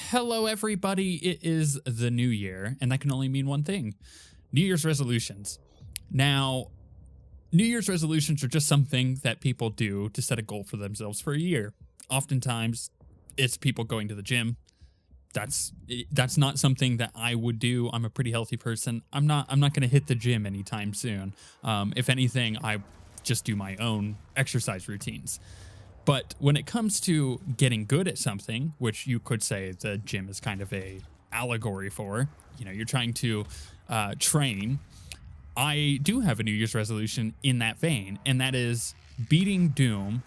Hello, everybody. It is the new year, and that can only mean one thing: New Year's resolutions. Now, New Year's resolutions are just something that people do to set a goal for themselves for a year. Oftentimes, it's people going to the gym. That's not something that I would do. I'm a pretty healthy person. I'm not going to hit the gym anytime soon. If anything, I just do my own exercise routines. But when it comes to getting good at something, which you could say the gym is kind of a allegory for, you're trying to train. I do have a New Year's resolution in that vein, and that is beating Doom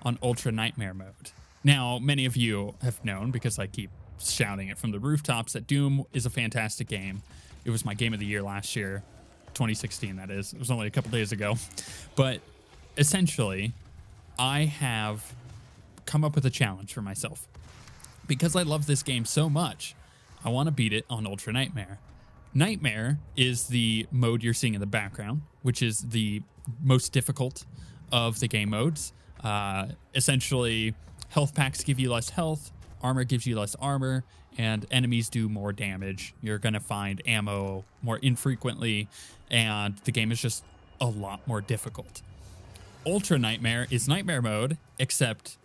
on Ultra Nightmare mode. Now, many of you have known, because I keep shouting it from the rooftops, that Doom is a fantastic game. It was my game of the year last year, 2016, that is. It was only a couple days ago. But essentially, I have come up with a challenge for myself. Because I love this game so much, I want to beat it on Ultra Nightmare. Nightmare is the mode you're seeing in the background, which is the most difficult of the game modes. Essentially, health packs give you less health, armor gives you less armor, and enemies do more damage. You're going to find ammo more infrequently, and the game is just a lot more difficult. Ultra Nightmare is Nightmare mode, except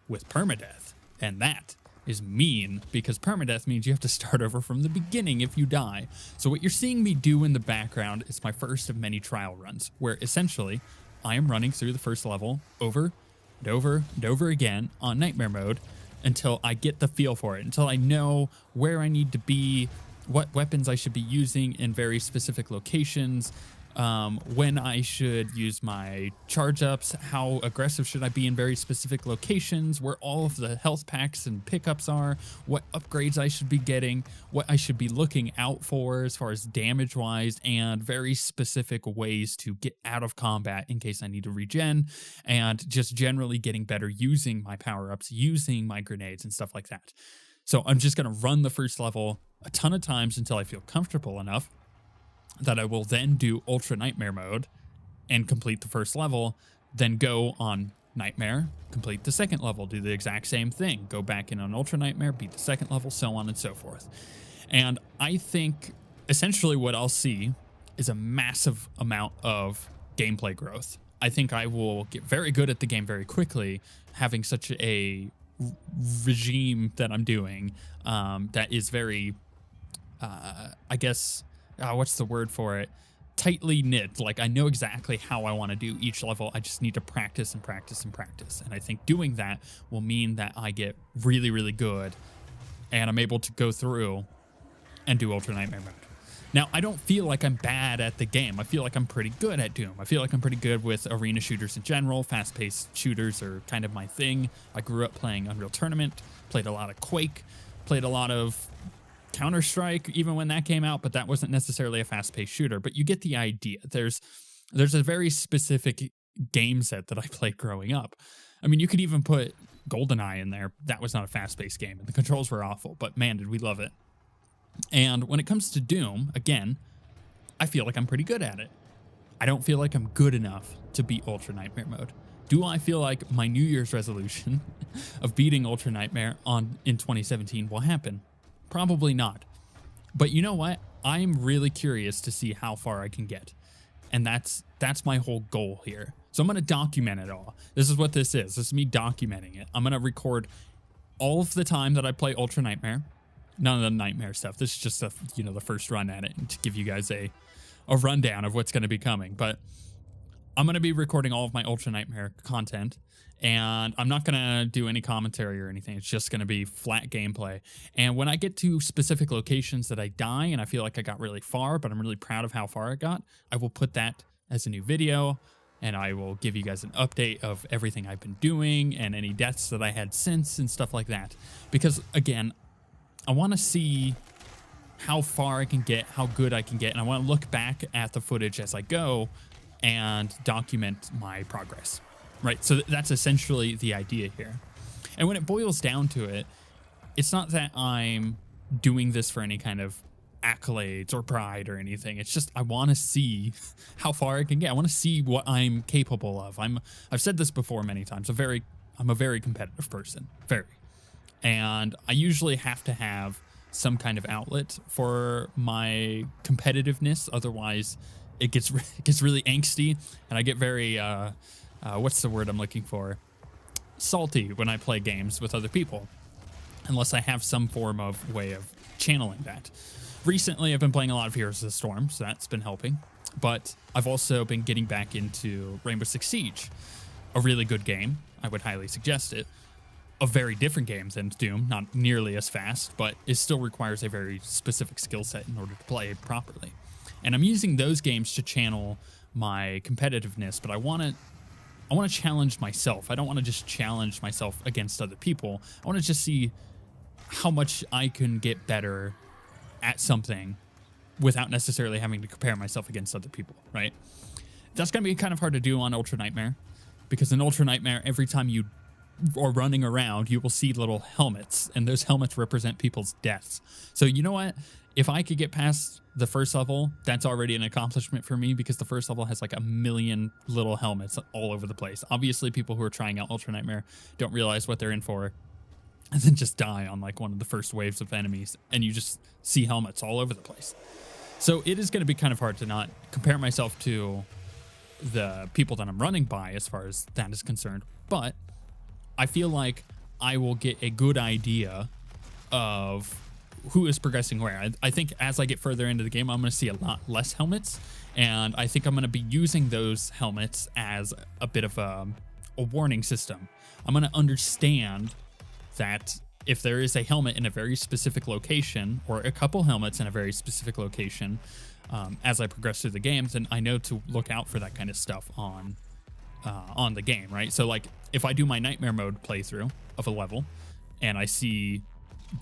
with permadeath. And that is mean, because permadeath means you have to start over from the beginning if you die. So what you're seeing me do in the background is my first of many trial runs, where essentially I am running through the first level over and over and over again on Nightmare mode until I get the feel for it, until I know where I need to be, what weapons I should be using in very specific locations, when I should use my charge ups, how aggressive should I be in very specific locations, where all of the health packs and pickups are, what upgrades I should be getting, what I should be looking out for as far as damage wise, and very specific ways to get out of combat in case I need to regen, and just generally getting better using my power ups, using my grenades and stuff like that. So I'm just going to run the first level a ton of times until I feel comfortable enough that I will then do Ultra Nightmare mode and complete the first level, then go on Nightmare, complete the second level, do the exact same thing, go back in on Ultra Nightmare, beat the second level, so on and so forth. And I think essentially what I'll see is a massive amount of gameplay growth. I think I will get very good at the game very quickly, having such a regime that I'm doing that is very, I guess, what's the word for it? Tightly knit. Like, I know exactly how I want to do each level. I just need to practice and practice and practice. And I think doing that will mean that I get really, really good and I'm able to go through and do Ultra Nightmare mode. Now, I don't feel like I'm bad at the game. I feel like I'm pretty good at Doom. I feel like I'm pretty good with arena shooters in general. Fast-paced shooters are kind of my thing. I grew up playing Unreal Tournament, played a lot of Quake, played a lot of Counter-Strike even when that came out, but that wasn't necessarily a fast-paced shooter. But you get the idea. There's a very specific game set that I played growing up. I mean, you could even put GoldenEye in there. That was not a fast-paced game, and the controls were awful, but man, did we love it. And when it comes to Doom, again, I feel like I'm pretty good at it. I don't feel like I'm good enough to beat Ultra Nightmare mode. Do I feel like my New Year's resolution of beating Ultra Nightmare in 2017 will happen? Probably not. But you know what? I'm really curious to see how far I can get. And that's my whole goal here. So I'm going to document it all. This is what this is. This is me documenting it. I'm going to record all of the time that I play Ultra Nightmare. None of the Nightmare stuff. This is just the first run at it, and to give you guys a rundown of what's going to be coming. But I'm going to be recording all of my Ultra Nightmare content, and I'm not going to do any commentary or anything. It's just going to be flat gameplay. And when I get to specific locations that I die and I feel like I got really far, but I'm really proud of how far I got, I will put that as a new video, and I will give you guys an update of everything I've been doing and any deaths that I had since and stuff like that. Because, again, I want to see how far I can get, how good I can get, and I want to look back at the footage as I go and document my progress, right? So that's essentially the idea here. And when it boils down to it, it's not that I'm doing this for any kind of accolades or pride or anything. It's just I want to see how far I can get. I want to see what I'm capable of. I've said this before many times. I'm a very competitive person, very. And I usually have to have some kind of outlet for my competitiveness. Otherwise, it gets really angsty, and I get very what's the word I'm looking for? Salty when I play games with other people, unless I have some form of way of channeling that. Recently, I've been playing a lot of Heroes of the Storm, so that's been helping. But I've also been getting back into Rainbow Six Siege, a really good game. I would highly suggest it. A very different game than Doom, not nearly as fast, but it still requires a very specific skill set in order to play it properly. And I'm using those games to channel my competitiveness, but I want to challenge myself. I don't want to just challenge myself against other people. I want to just see how much I can get better at something without necessarily having to compare myself against other people, right? That's going to be kind of hard to do on Ultra Nightmare, because in Ultra Nightmare, every time you are running around, you will see little helmets, and those helmets represent people's deaths. So you know what? If I could get past the first level, that's already an accomplishment for me, because the first level has like a million little helmets all over the place. Obviously, people who are trying out Ultra Nightmare don't realize what they're in for, and then just die on like one of the first waves of enemies, and you just see helmets all over the place. So it is going to be kind of hard to not compare myself to the people that I'm running by as far as that is concerned. But I feel like I will get a good idea of who is progressing where. I think as I get further into the game, I'm going to see a lot less helmets, and I think I'm going to be using those helmets as a bit of a warning system. I'm going to understand that if there is a helmet in a very specific location, or a couple helmets in a very specific location, as I progress through the games, then I know to look out for that kind of stuff on the game, right? So like if I do my nightmare mode playthrough of a level and I see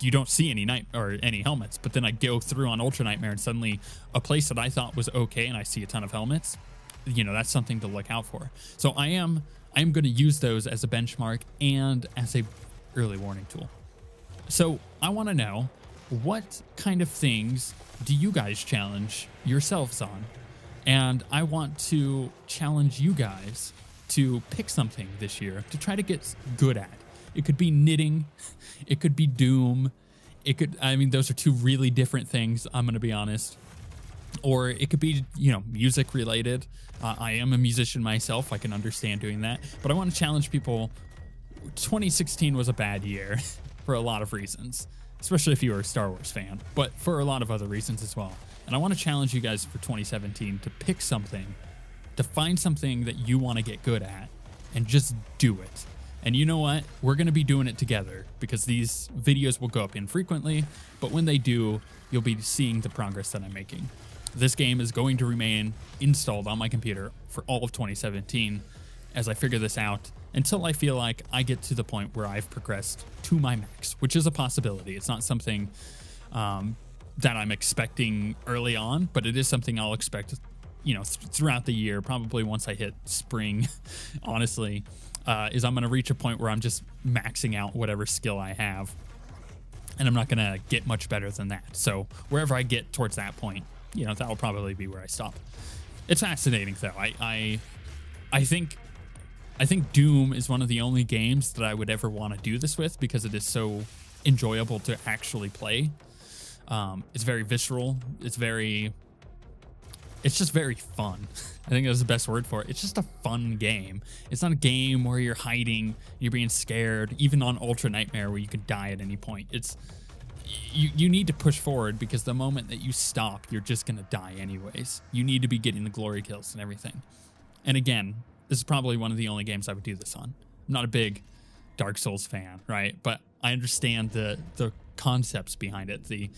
you don't see any helmets, but then I go through on Ultra Nightmare and suddenly a place that I thought was okay and I see a ton of helmets, you know, that's something to look out for. So I am going to use those as a benchmark and as a early warning tool. So I want to know, what kind of things do you guys challenge yourselves on? And I want to challenge you guys to pick something this year to try to get good at. It could be knitting, it could be Doom, those are two really different things, I'm going to be honest. Or it could be, you know, music related. I am a musician myself, I can understand doing that. But I want to challenge people. 2016 was a bad year for a lot of reasons, especially if you were a Star Wars fan, but for a lot of other reasons as well. And I want to challenge you guys for 2017 to pick something, to find something that you want to get good at, and just do it. And you know what? We're going to be doing it together, because these videos will go up infrequently, but when they do, you'll be seeing the progress that I'm making. This game is going to remain installed on my computer for all of 2017 as I figure this out, until I feel like I get to the point where I've progressed to my max, which is a possibility. It's not something that I'm expecting early on, but it is something I'll expect, you know, throughout the year, probably once I hit spring, honestly, is I'm going to reach a point where I'm just maxing out whatever skill I have, and I'm not going to get much better than that. So wherever I get towards that point, you know, that will probably be where I stop. It's fascinating, though. I think Doom is one of the only games that I would ever want to do this with, because it is so enjoyable to actually play. It's very visceral. It's just very fun. I think that's the best word for it. It's just a fun game. It's not a game where you're hiding, you're being scared, even on Ultra Nightmare where you could die at any point. You need to push forward, because the moment that you stop, you're just going to die anyways. You need to be getting the glory kills and everything. And again, this is probably one of the only games I would do this on. I'm not a big Dark Souls fan, right? But I understand the concepts behind it. The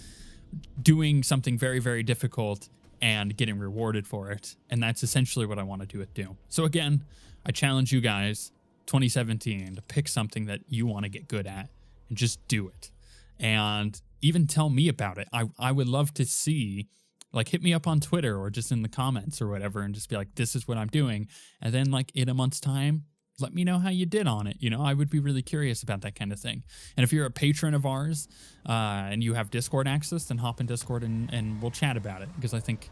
doing something very, very difficult and getting rewarded for it. And that's essentially what I want to do with Doom. So again, I challenge you guys, 2017, to pick something that you want to get good at and just do it. And even tell me about it. I would love to see, like, hit me up on Twitter or just in the comments or whatever, and just be like, this is what I'm doing. And then like in a month's time, let me know how you did on it. You know, I would be really curious about that kind of thing. And if you're a patron of ours and you have Discord access, then hop in Discord and we'll chat about it. Because I think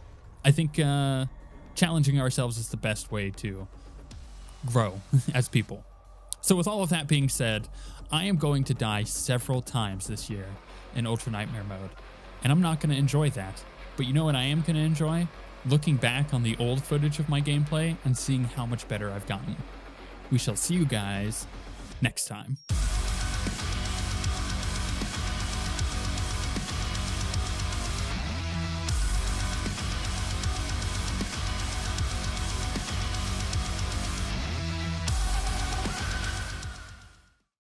challenging ourselves is the best way to grow as people. So with all of that being said, I am going to die several times this year in Ultra Nightmare mode, and I'm not going to enjoy that. But you know what I am going to enjoy? Looking back on the old footage of my gameplay and seeing how much better I've gotten. We shall see you guys next time.